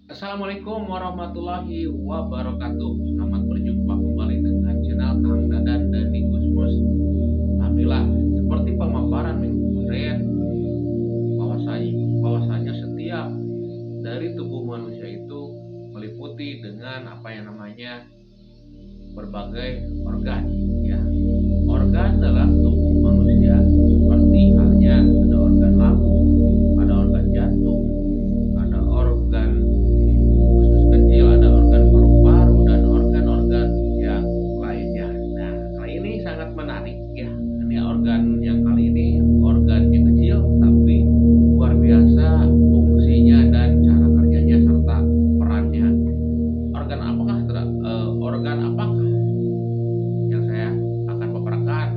Assalamualaikum warahmatullahi wabarakatuh. Selamat berjumpa kembali dengan channel Kang Dadan dan Gusmus. Alhamdulillah, seperti pemaparan minggu kemarin, bahwasanya setiap dari tubuh manusia itu meliputi dengan apa yang namanya berbagai organ. Ya, organ dalam tubuh manusia seperti halnya ada organ lambung, ada organ jantung, ada organ usus kecil, ada organ paru-paru dan organ-organ yang lainnya. Nah, kali ini sangat menarik ya. Ini organ yang kali ini organnya kecil tapi luar biasa fungsinya dan cara kerjanya serta perannya. Organ apakah yang saya akan paparkan?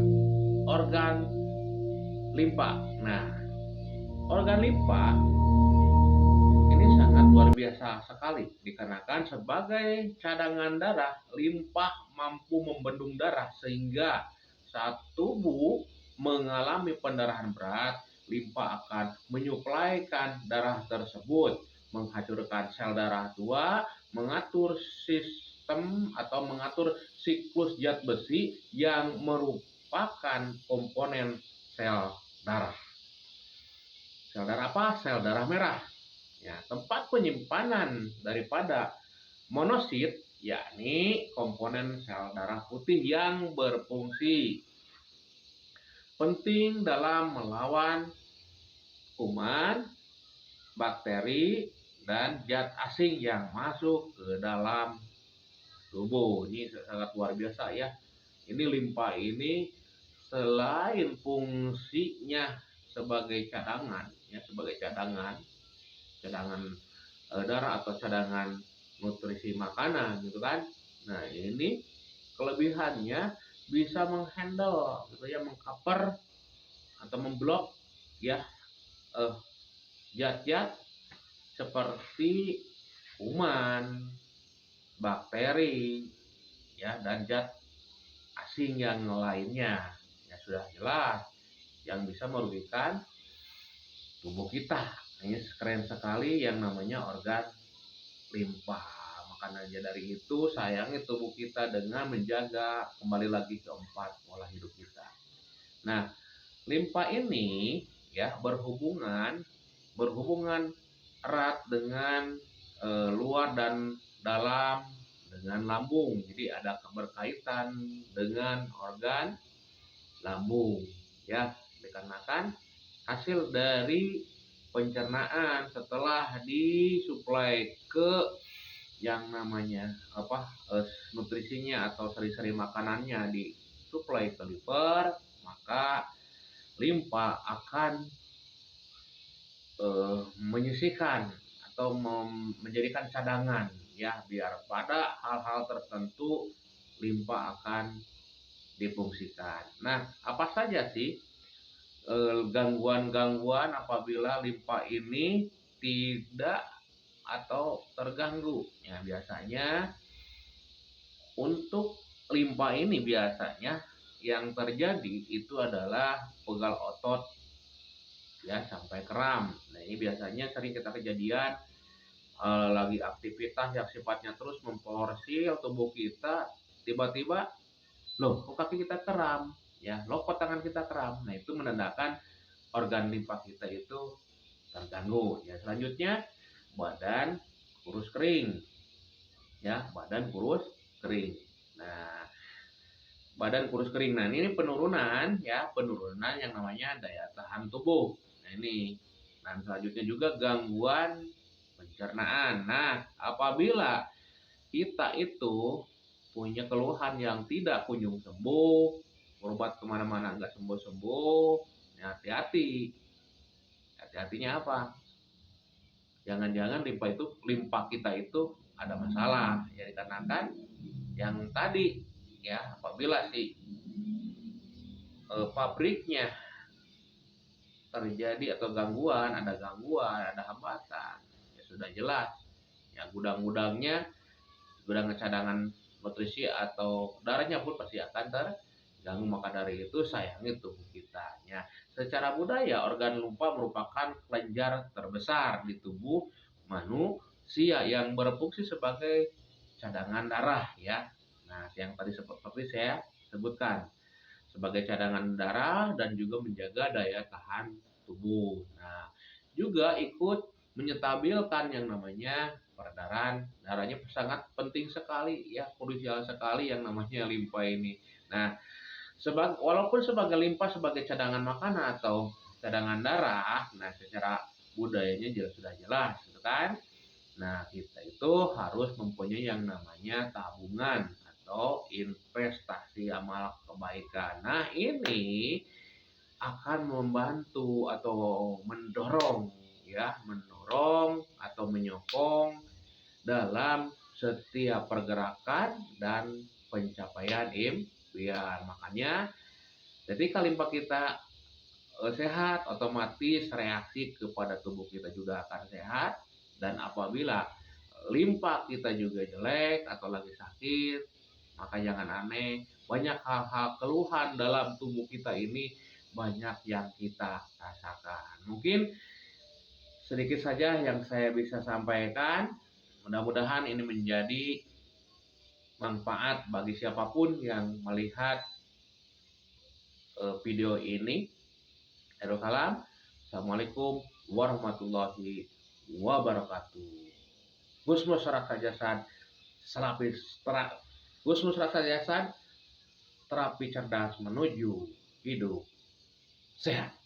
Organ limpa. Nah, organ limpa ini sangat luar biasa sekali dikarenakan sebagai cadangan darah, limpa mampu membendung darah sehingga saat tubuh mengalami pendarahan berat, limpa akan menyuplaikan darah tersebut, menghancurkan sel darah tua, mengatur sistem atau mengatur siklus zat besi yang merupakan komponen sel darah. Sel darah apa? Sel darah merah. Ya, tempat penyimpanan daripada monosit yakni komponen sel darah putih yang berfungsi penting dalam melawan kuman, bakteri, dan zat asing yang masuk ke dalam tubuh. Ini sangat luar biasa ya. Ini limpa ini selain fungsinya sebagai cadangan, ya sebagai cadangan darah atau cadangan nutrisi makanan gitu kan. Nah, ini kelebihannya bisa menghandle gitu ya, mengcover atau memblok ya eh, zat-zat seperti kuman, bakteri ya dan zat asing yang lainnya. Ya sudah jelas yang bisa merugikan tubuh kita. Ini keren sekali yang namanya organ limpa. Maka aja dari itu sayangi tubuh kita dengan menjaga kembali lagi ke 4 pola hidup kita. Nah, limpa ini ya berhubungan erat dengan luar dan dalam dengan lambung. Jadi ada keberkaitan dengan organ lambung ya, dikarenakan hasil dari pencernaan setelah disuplai ke yang namanya nutrisinya atau seri-seri makanannya disuplai ke liver, maka limpa akan menyisihkan atau menjadikan cadangan ya, biar pada hal-hal tertentu limpa akan difungsikan. Nah, apa saja sih gangguan-gangguan apabila limpa ini tidak atau terganggu? Ya, biasanya untuk limpa ini biasanya yang terjadi itu adalah pegal otot ya sampai kram. Nah, ini biasanya sering kita kejadian lagi aktivitas yang sifatnya terus memforsil tubuh kita, tiba-tiba loh kok kaki kita kram ya, loh kok tangan kita kram. Nah, itu menandakan organ limpa kita itu terganggu ya. Selanjutnya badan kurus kering ya, badan kurus kering. Nah, badan kurus kering. Nah, ini penurunan ya, penurunan yang namanya daya tahan tubuh. Nah, ini. Dan selanjutnya juga gangguan pencernaan. Nah, apabila kita itu punya keluhan yang tidak kunjung sembuh, berobat kemana-mana nggak sembuh-sembuh, ya hati-hati. Hati-hatinya apa? Jangan-jangan limpa kita itu ada masalah. Ya, dikarenakan yang tadi ya, apabila si pabriknya terjadi atau ada hambatan, ya sudah jelas ya, gudang cadangan nutrisi atau darahnya pun pasti akan terganggu. Maka dari itu sayangi tubuh kita ya. Secara budaya organ limpa merupakan kelenjar terbesar di tubuh manusia sia yang berfungsi sebagai cadangan darah ya. Nah, yang tadi seperti saya sebutkan sebagai cadangan darah dan juga menjaga daya tahan tubuh. Nah, juga ikut menyetabilkan yang namanya peredaran darahnya sangat penting sekali ya, krusial sekali yang namanya limpa ini. Nah, walaupun sebagai limpa sebagai cadangan makanan atau cadangan darah, nah secara budayanya jelas sudah jelas, gitu kan? Nah, kita itu harus mempunyai yang namanya tabungan atau investasi amal kebaikan. Nah, ini akan membantu atau mendorong ya, mendorong atau menyokong dalam setiap pergerakan dan pencapaian impian. Makanya ketika limpa kita sehat, otomatis reaksi kepada tubuh kita juga akan sehat. Dan apabila limpa kita juga jelek atau lagi sakit, maka jangan aneh, banyak hal-hal keluhan dalam tubuh kita ini banyak yang kita rasakan. Mungkin sedikit saja yang saya bisa sampaikan. Mudah-mudahan ini menjadi manfaat bagi siapapun yang melihat video ini. Salam. Assalamualaikum warahmatullahi wabarakatuh. Gusmus Rasa Jasad Gusmus Rasa Jasad, terapi cerdas menuju hidup sehat.